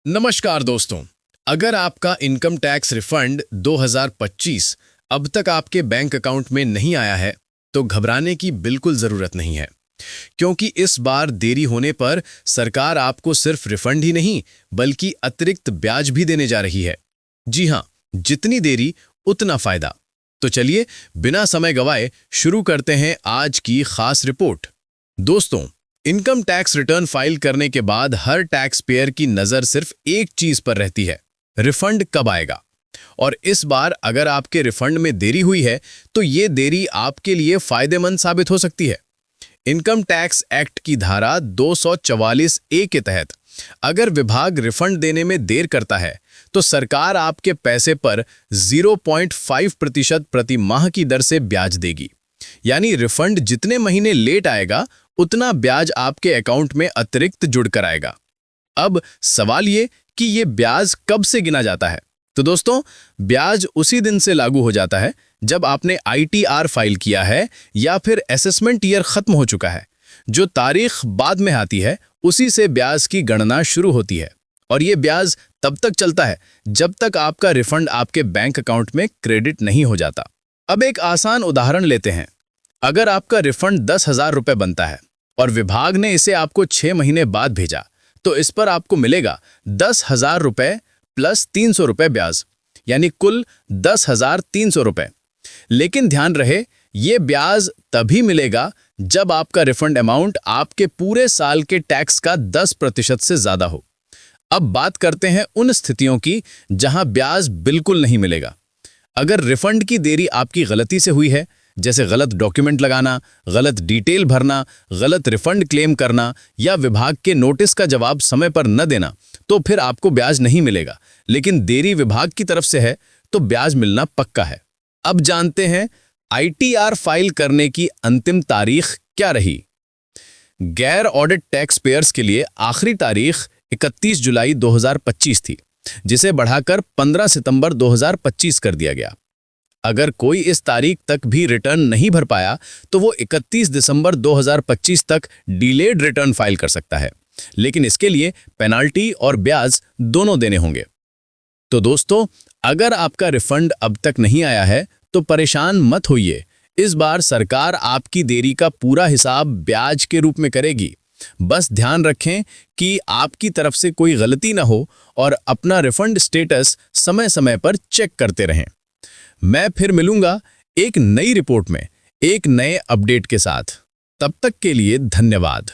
नमस्कार दोस्तों। अगर आपका इनकम टैक्स रिफंड 2025 अब तक आपके बैंक अकाउंट में नहीं आया है तो घबराने की बिल्कुल ज़रूरत नहीं है, क्योंकि इस बार देरी होने पर सरकार आपको सिर्फ रिफंड ही नहीं बल्कि अतिरिक्त ब्याज भी देने जा रही है। जी हाँ, जितनी देरी उतना फायदा। तो चलिए बिना समय गवाए शुरू करते हैं आज की खास रिपोर्ट। दोस्तों, इनकम टैक्स रिटर्न फाइल करने के बाद हर टैक्स पेयर की नज़र सिर्फ एक चीज़ पर रहती है, रिफंड कब आएगा। और इस बार अगर आपके रिफंड में देरी हुई है तो ये देरी आपके लिए फायदेमंद साबित हो सकती है। इनकम टैक्स एक्ट की धारा 244A के तहत अगर विभाग रिफंड देने में देर करता है तो सरकार आपके पैसे पर 0.5% प्रति माह की दर से ब्याज देगी। यानी रिफंड जितने महीने लेट आएगा उतना ब्याज आपके अकाउंट में अतिरिक्त जुड़ कर आएगा। अब सवाल ये कि ये ब्याज कब से गिना जाता है। तो दोस्तों, ब्याज उसी दिन से लागू हो जाता है जब आपने ITR फाइल किया है या फिर असेसमेंट ईयर खत्म हो चुका है। जो तारीख बाद में आती है उसी से ब्याज की गणना शुरू होती है और ये ब्याज तब तक चलता है जब तक आपका रिफंड आपके बैंक अकाउंट में क्रेडिट नहीं हो जाता। अब एक आसान उदाहरण लेते हैं। अगर आपका रिफंड 10,000 रुपये बनता है और विभाग ने इसे आपको 6 महीने बाद भेजा तो इस पर आपको मिलेगा 10,000 रुपये प्लस 300 रुपये ब्याज, यानी कुल 10,300 रुपये। लेकिन ध्यान रहे, ये ब्याज तभी मिलेगा जब आपका रिफंड अमाउंट आपके पूरे साल के टैक्स का 10% से ज़्यादा हो। अब बात करते हैं उन स्थितियों की जहां ब्याज बिल्कुल नहीं मिलेगा। अगर रिफंड की देरी आपकी गलती से हुई है, जैसे गलत डॉक्यूमेंट लगाना, गलत डिटेल भरना, गलत रिफंड क्लेम करना या विभाग के नोटिस का जवाब समय पर न देना, तो फिर आपको ब्याज नहीं मिलेगा। लेकिन देरी विभाग की तरफ से है तो ब्याज मिलना पक्का है। अब जानते हैं ITR फाइल करने की अंतिम तारीख क्या रही। गैर ऑडिट टैक्स पेयर्स के लिए आखिरी तारीख 31 जुलाई 2025 थी, जिसे बढ़ाकर 15 सितंबर 2025 कर दिया गया। अगर कोई इस तारीख तक भी रिटर्न नहीं भर पाया तो वो 31 दिसंबर 2025 तक डिलेड रिटर्न फाइल कर सकता है, लेकिन इसके लिए पेनाल्टी और ब्याज दोनों देने होंगे। तो दोस्तों, अगर आपका रिफंड अब तक नहीं आया है तो परेशान मत होइए। इस बार सरकार आपकी देरी का पूरा हिसाब ब्याज के रूप में करेगी। बस ध्यान रखें कि आपकी तरफ से कोई गलती ना हो और अपना रिफंड स्टेटस समय समय पर चेक करते रहें। मैं फिर मिलूंगा एक नई रिपोर्ट में एक नए अपडेट के साथ। तब तक के लिए धन्यवाद।